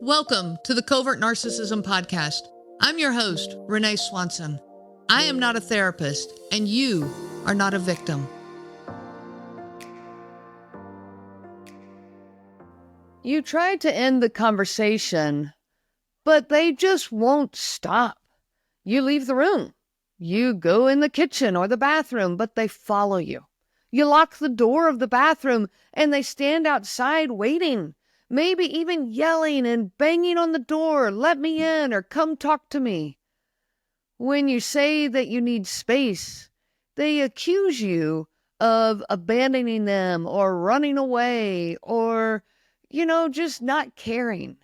Welcome to the Covert Narcissism podcast. I'm your host, Renee Swanson. I am not a therapist, and you are not a victim. You try to end the conversation, but they just won't stop. You leave the room. You go in the kitchen or the bathroom, but they follow you. You lock the door of the bathroom, and they stand outside waiting. Maybe even yelling and banging on the door, let me in or come talk to me. When you say that you need space, they accuse you of abandoning them or running away or, just not caring.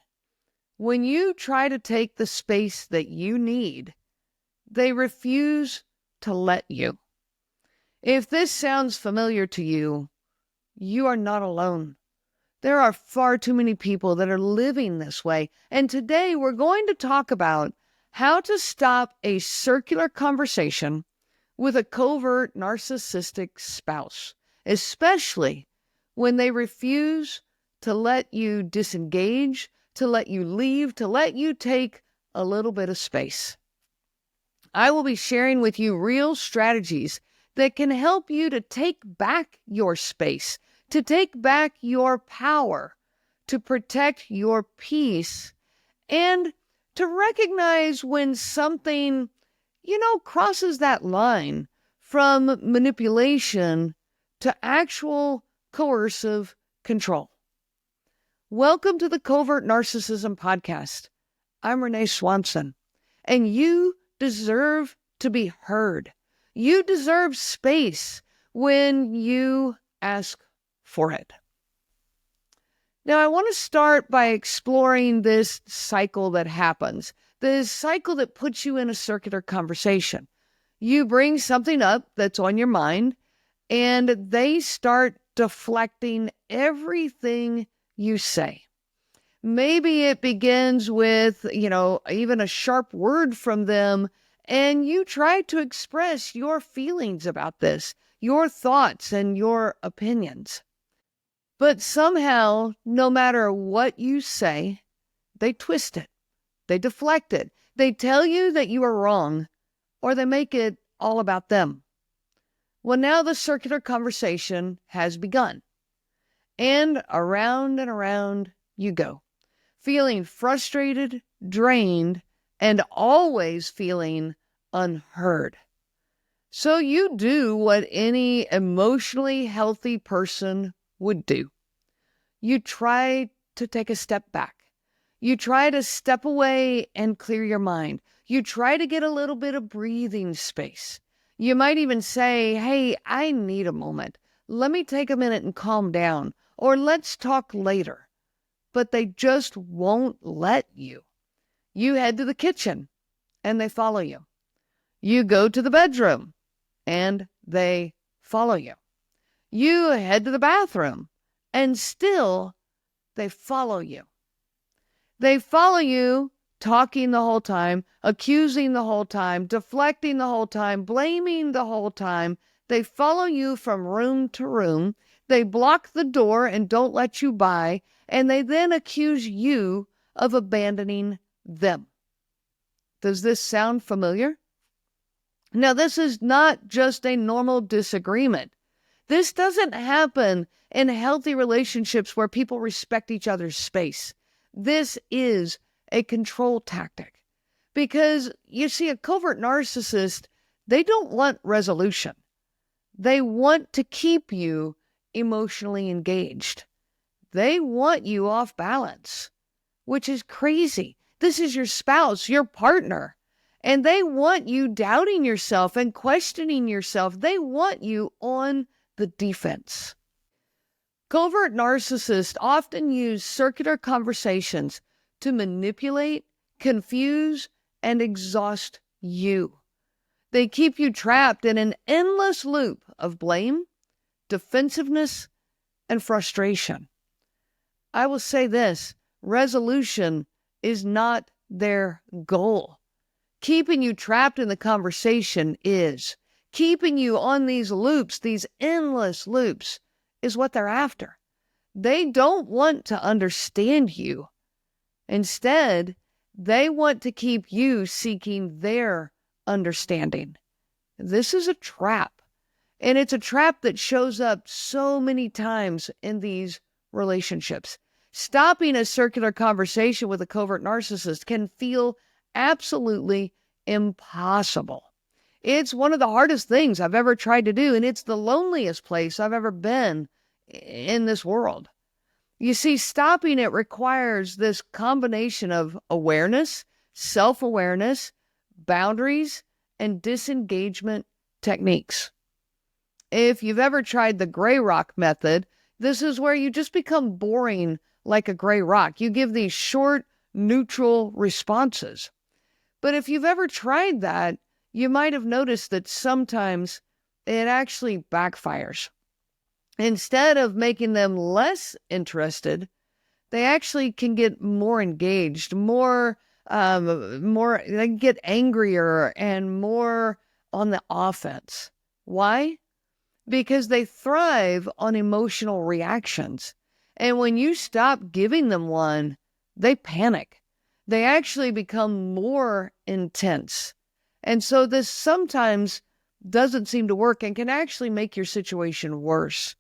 When you try to take the space that you need, they refuse to let you. If this sounds familiar to you, you are not alone. There are far too many people that are living this way. And today we're going to talk about how to stop a circular conversation with a covert narcissistic spouse, especially when they refuse to let you disengage, to let you leave, to let you take a little bit of space. I will be sharing with you real strategies that can help you to take back your space, to take back your power, to protect your peace, and to recognize when something, crosses that line from manipulation to actual coercive control. Welcome to the Covert Narcissism podcast. I'm Renee Swanson, and you deserve to be heard. You deserve space when you ask for it. Now, I want to start by exploring this cycle that happens, this cycle that puts you in a circular conversation. You bring something up that's on your mind, and they start deflecting everything you say. Maybe it begins with, even a sharp word from them, and you try to express your feelings about this, your thoughts and your opinions. But somehow, no matter what you say, they twist it, they deflect it, they tell you that you are wrong, or they make it all about them. Well, now the circular conversation has begun. And around you go, feeling frustrated, drained, and always feeling unheard. So you do what any emotionally healthy person would do. You try to take a step back. You try to step away and clear your mind. You try to get a little bit of breathing space. You might even say, hey, I need a moment. Let me take a minute and calm down, or let's talk later. But they just won't let you. You head to the kitchen and they follow you. You go to the bedroom and they follow you. You head to the bathroom and still they follow you. They follow you, talking the whole time, accusing the whole time, deflecting the whole time, blaming the whole time. They follow you from room to room. They block the door and don't let you by, and they then accuse you of abandoning them. Does this sound familiar? Now, this is not just a normal disagreement. This doesn't happen in healthy relationships where people respect each other's space. This is a control tactic. Because, you see, a covert narcissist, they don't want resolution. They want to keep you emotionally engaged. They want you off balance, which is crazy. This is your spouse, your partner, and they want you doubting yourself and questioning yourself. They want you on the defense. Covert narcissists often use circular conversations to manipulate, confuse, and exhaust you. They keep you trapped in an endless loop of blame, defensiveness, and frustration. I will say this, resolution is not their goal. Keeping you trapped in the conversation is. Keeping you on these loops, these endless loops, is what they're after. They don't want to understand you. Instead, they want to keep you seeking their understanding. This is a trap. And it's a trap that shows up so many times in these relationships. Stopping a circular conversation with a covert narcissist can feel absolutely impossible. It's one of the hardest things I've ever tried to do, and it's the loneliest place I've ever been in this world. You see, stopping it requires this combination of awareness, self-awareness, boundaries, and disengagement techniques. If you've ever tried the gray rock method, this is where you just become boring like a gray rock. You give these short, neutral responses. But if you've ever tried that, you might have noticed that sometimes it actually backfires. Instead of making them less interested, they actually can get more engaged, they get angrier and more on the offense. Why? Because they thrive on emotional reactions. And when you stop giving them one, they panic. They actually become more intense. And so this sometimes doesn't seem to work and can actually make your situation worse.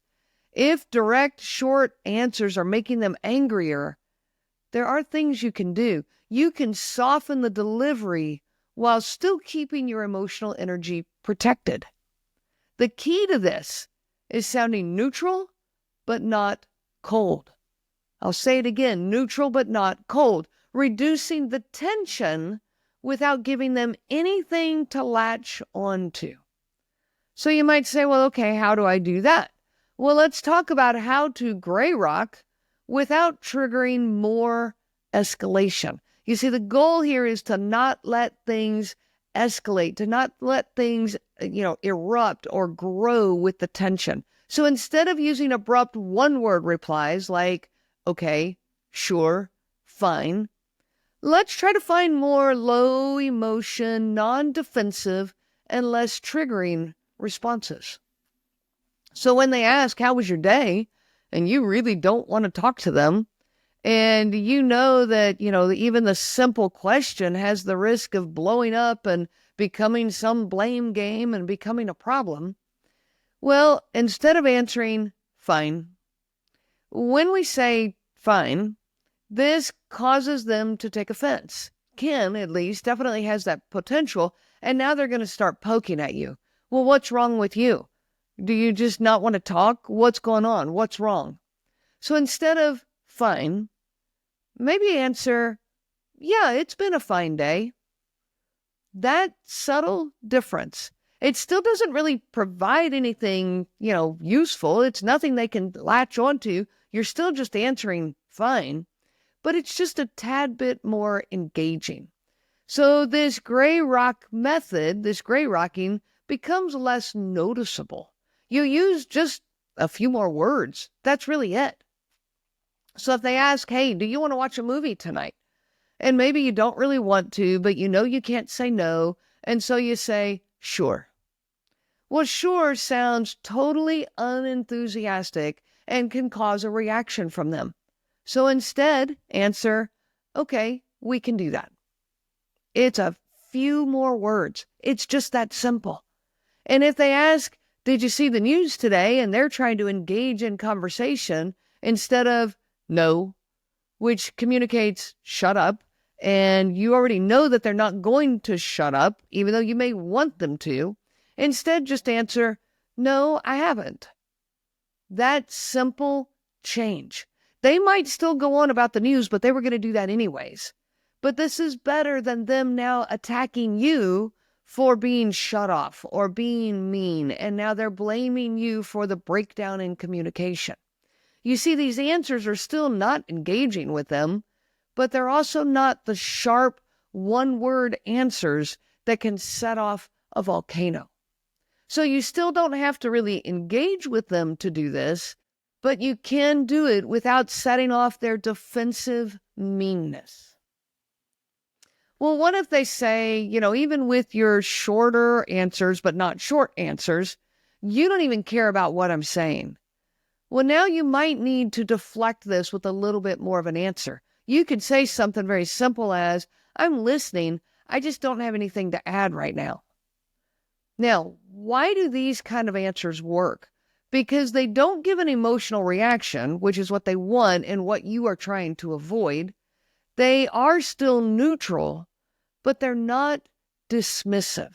If direct, short answers are making them angrier, there are things you can do. You can soften the delivery while still keeping your emotional energy protected. The key to this is sounding neutral, but not cold. I'll say it again, neutral, but not cold. Reducing the tension without giving them anything to latch onto. So you might say, well, okay, how do I do that? Well, let's talk about how to gray rock without triggering more escalation. You see, the goal here is to not let things escalate, to not let things, erupt or grow with the tension. So instead of using abrupt one-word replies like, okay, sure, fine, let's try to find more low emotion, non-defensive, and less triggering responses. So when they ask, how was your day? And you really don't want to talk to them, and you know that, even the simple question has the risk of blowing up and becoming some blame game and becoming a problem. Well, instead of answering, fine, when we say fine, this causes them to take offense. Can, at least, definitely has that potential, and now they're going to start poking at you. Well, what's wrong with you? Do you just not want to talk? What's going on? What's wrong? So instead of fine, maybe answer, yeah, it's been a fine day. That subtle difference. It still doesn't really provide anything, useful. It's nothing they can latch onto. You're still just answering fine, but it's just a tad bit more engaging. So this gray rock method, this gray rocking, becomes less noticeable. You use just a few more words. That's really it. So if they ask, hey, do you want to watch a movie tonight? And maybe you don't really want to, but you can't say no. And so you say, sure. Well, sure sounds totally unenthusiastic and can cause a reaction from them. So instead, answer, okay, we can do that. It's a few more words. It's just that simple. And if they ask, did you see the news today? And they're trying to engage in conversation instead of no, which communicates shut up. And you already know that they're not going to shut up, even though you may want them to. Instead, just answer, no, I haven't. That simple change. They might still go on about the news, but they were going to do that anyways. But this is better than them now attacking you for being shut off or being mean, and now they're blaming you for the breakdown in communication. You see, these answers are still not engaging with them, but they're also not the sharp one-word answers that can set off a volcano. So you still don't have to really engage with them to do this, but you can do it without setting off their defensive meanness. Well, what if they say, even with your shorter answers, but not short answers, you don't even care about what I'm saying? Well, now you might need to deflect this with a little bit more of an answer. You could say something very simple as, I'm listening, I just don't have anything to add right now. Now, why do these kind of answers work? Because they don't give an emotional reaction, which is what they want and what you are trying to avoid. They are still neutral, but they're not dismissive.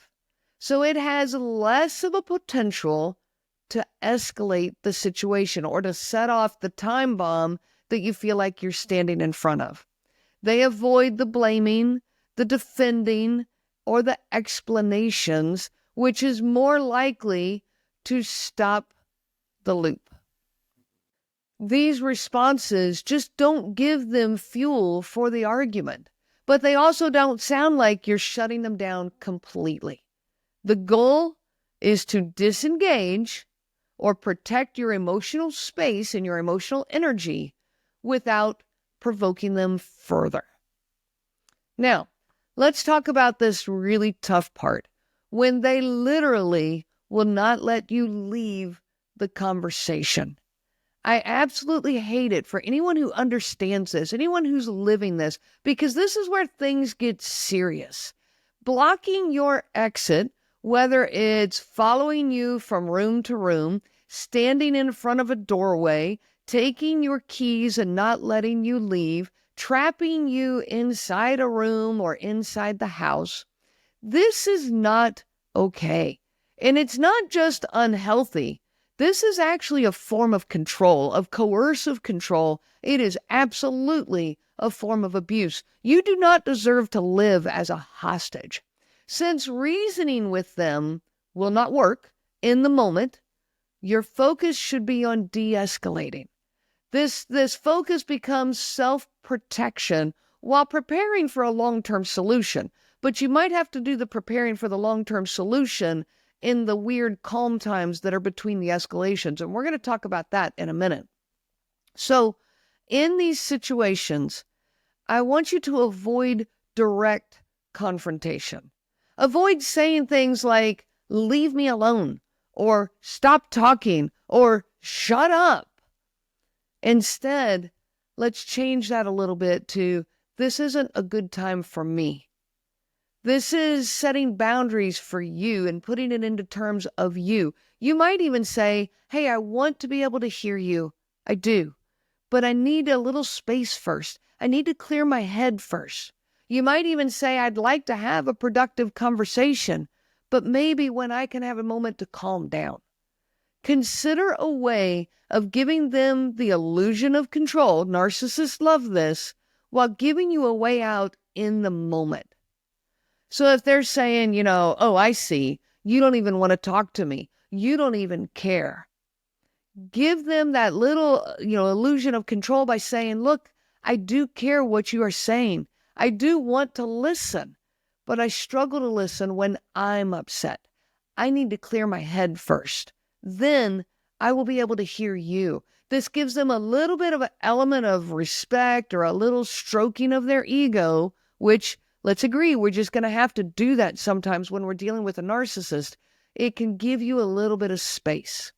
So it has less of a potential to escalate the situation or to set off the time bomb that you feel like you're standing in front of. They avoid the blaming, the defending, or the explanations, which is more likely to stop the loop. These responses just don't give them fuel for the argument, but they also don't sound like you're shutting them down completely. The goal is to disengage or protect your emotional space and your emotional energy without provoking them further. Now, let's talk about this really tough part, when they literally will not let you leave the conversation. I absolutely hate it for anyone who understands this, anyone who's living this, because this is where things get serious. Blocking your exit, whether it's following you from room to room, standing in front of a doorway, taking your keys and not letting you leave, trapping you inside a room or inside the house, this is not okay. And it's not just unhealthy. This is actually a form of control, of coercive control. It is absolutely a form of abuse. You do not deserve to live as a hostage. Since reasoning with them will not work in the moment, your focus should be on de-escalating. This focus becomes self-protection while preparing for a long-term solution. But you might have to do the preparing for the long-term solution in the weird calm times that are between the escalations. And we're going to talk about that in a minute. So in these situations, I want you to avoid direct confrontation. Avoid saying things like, leave me alone, or stop talking, or shut up. Instead, let's change that a little bit to, this isn't a good time for me. This is setting boundaries for you and putting it into terms of you. You might even say, hey, I want to be able to hear you. I do. But I need a little space first. I need to clear my head first. You might even say, I'd like to have a productive conversation, but maybe when I can have a moment to calm down. Consider a way of giving them the illusion of control. Narcissists love this, while giving you a way out in the moment. So if they're saying, oh, I see, you don't even want to talk to me, you don't even care, give them that little, illusion of control by saying, look, I do care what you are saying. I do want to listen, but I struggle to listen when I'm upset. I need to clear my head first. Then I will be able to hear you. This gives them a little bit of an element of respect or a little stroking of their ego, which, let's agree, we're just going to have to do that sometimes when we're dealing with a narcissist. It can give you a little bit of space.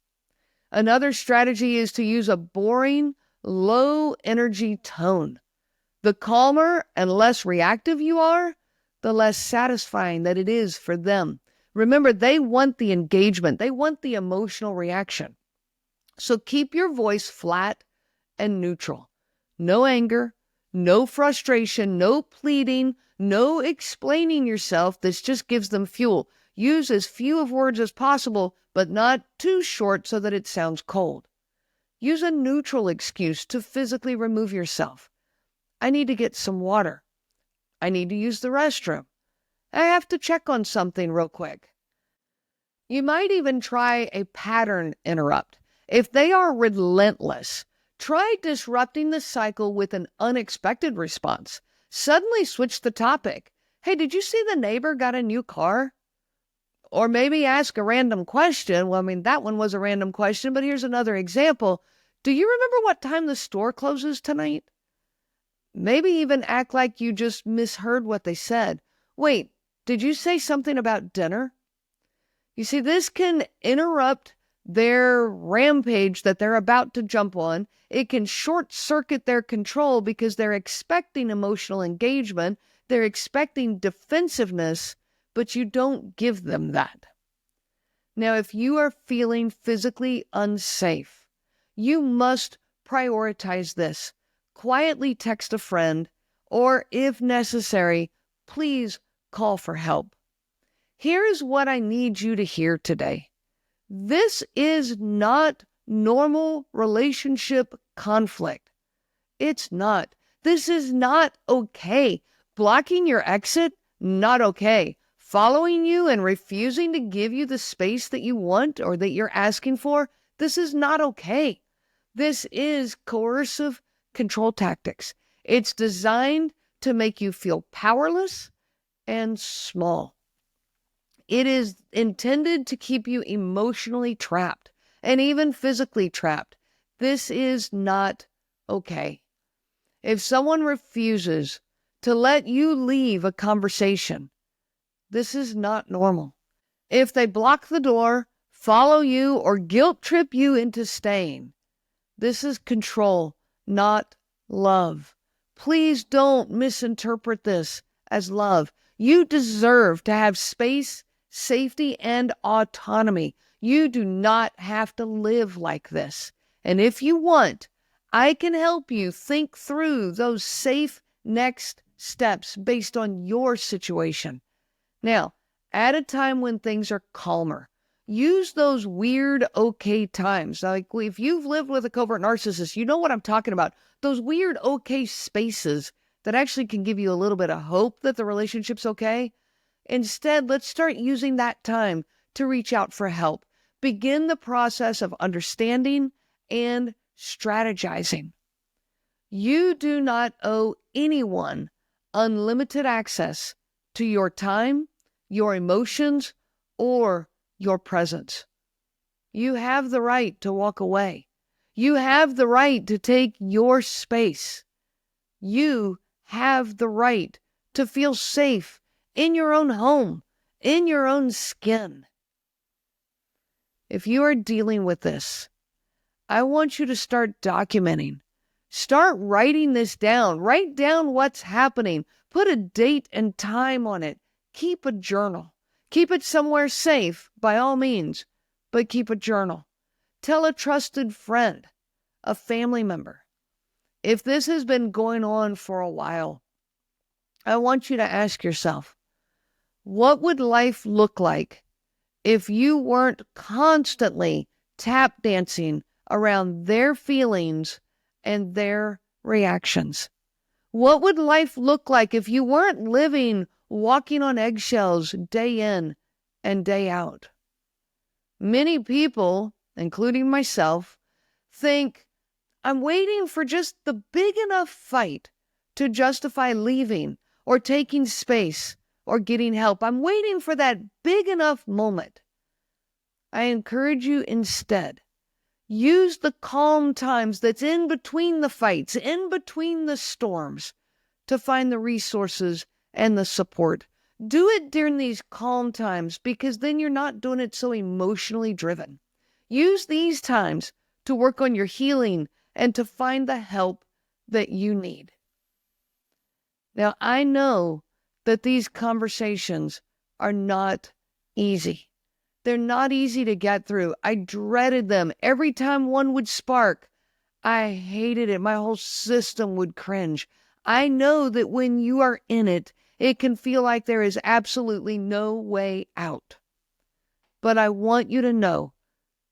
Another strategy is to use a boring, low energy tone. The calmer and less reactive you are, the less satisfying that it is for them. Remember, they want the engagement. They want the emotional reaction. So keep your voice flat and neutral. No anger, no frustration, no pleading, no explaining yourself. This just gives them fuel. Use as few of words as possible, but not too short so that it sounds cold. Use a neutral excuse to physically remove yourself. I need to get some water. I need to use the restroom. I have to check on something real quick. You might even try a pattern interrupt. If they are relentless, try disrupting the cycle with an unexpected response. Suddenly switch the topic. Hey, did you see the neighbor got a new car? Or maybe ask a random question. Well, that one was a random question, but here's another example. Do you remember what time the store closes tonight? Maybe even act like you just misheard what they said. Wait, did you say something about dinner? You see, this can interrupt their rampage that they're about to jump on. It can short circuit their control because they're expecting emotional engagement. They're expecting defensiveness, but you don't give them that. Now, if you are feeling physically unsafe, you must prioritize this. Quietly text a friend, or if necessary, please call for help. Here's what I need you to hear today. This is not normal relationship conflict. It's not. This is not okay. Blocking your exit, not okay. Following you and refusing to give you the space that you want or that you're asking for, this is not okay. This is coercive control tactics. It's designed to make you feel powerless and small. It is intended to keep you emotionally trapped and even physically trapped. This is not okay. If someone refuses to let you leave a conversation, this is not normal. If they block the door, follow you, or guilt trip you into staying, this is control, not love. Please don't misinterpret this as love. You deserve to have space, safety, and autonomy. You do not have to live like this. And if you want, I can help you think through those safe next steps based on your situation. Now, at a time when things are calmer, use those weird okay times. Like if you've lived with a covert narcissist, you know what I'm talking about. Those weird okay spaces that actually can give you a little bit of hope that the relationship's okay. Instead, let's start using that time to reach out for help. Begin the process of understanding and strategizing. You do not owe anyone unlimited access to your time, your emotions, or your presence. You have the right to walk away. You have the right to take your space. You have the right to feel safe in your own home, in your own skin. If you are dealing with this, I want you to start documenting. Start writing this down. Write down what's happening. Put a date and time on it. Keep a journal. Keep it somewhere safe, by all means, but keep a journal. Tell a trusted friend, a family member. If this has been going on for a while, I want you to ask yourself, what would life look like if you weren't constantly tap dancing around their feelings and their reactions? What would life look like if you weren't living, walking on eggshells day in and day out? Many people, including myself, think I'm waiting for just the big enough fight to justify leaving or taking space or getting help. I'm waiting for that big enough moment. I encourage you instead, use the calm times that's in between the fights, in between the storms, to find the resources and the support. Do it during these calm times because then you're not doing it so emotionally driven. Use these times to work on your healing and to find the help that you need. Now, I know that these conversations are not easy. They're not easy to get through. I dreaded them. Every time one would spark, I hated it. My whole system would cringe. I know that when you are in it, it can feel like there is absolutely no way out. But I want you to know,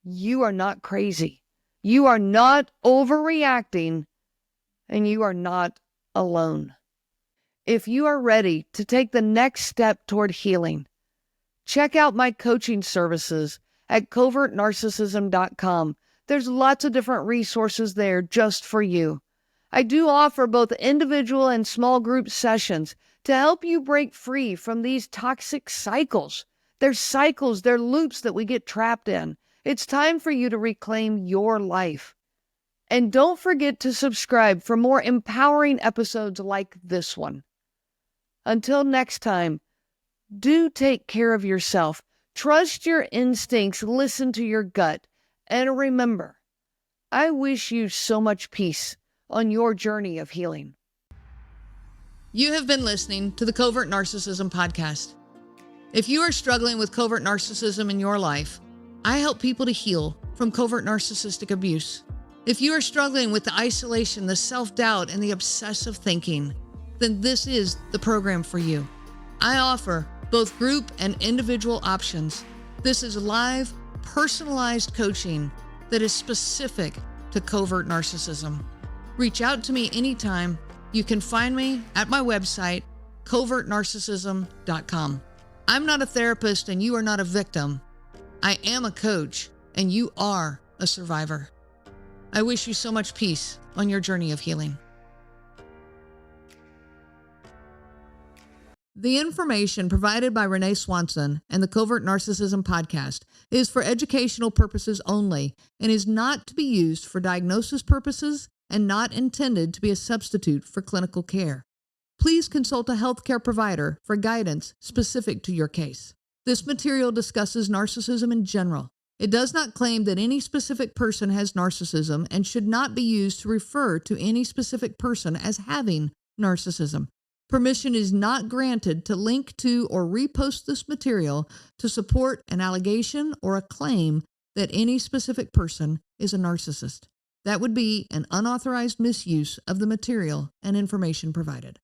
you are not crazy. You are not overreacting, and you are not alone. If you are ready to take the next step toward healing, check out my coaching services at covertnarcissism.com. There's lots of different resources there just for you. I do offer both individual and small group sessions to help you break free from these toxic cycles. They're cycles, they're loops that we get trapped in. It's time for you to reclaim your life. And don't forget to subscribe for more empowering episodes like this one. Until next time, do take care of yourself. Trust your instincts. Listen to your gut. And remember, I wish you so much peace on your journey of healing. You have been listening to the Covert Narcissism podcast. If you are struggling with covert narcissism in your life, I help people to heal from covert narcissistic abuse. If you are struggling with the isolation, the self-doubt, and the obsessive thinking, then this is the program for you. I offer both group and individual options. This is live, personalized coaching that is specific to covert narcissism. Reach out to me anytime. You can find me at my website, covertnarcissism.com. I'm not a therapist and you are not a victim. I am a coach and you are a survivor. I wish you so much peace on your journey of healing. The information provided by Renee Swanson and the Covert Narcissism podcast is for educational purposes only and is not to be used for diagnosis purposes and not intended to be a substitute for clinical care. Please consult a healthcare provider for guidance specific to your case. This material discusses narcissism in general. It does not claim that any specific person has narcissism and should not be used to refer to any specific person as having narcissism. Permission is not granted to link to or repost this material to support an allegation or a claim that any specific person is a narcissist. That would be an unauthorized misuse of the material and information provided.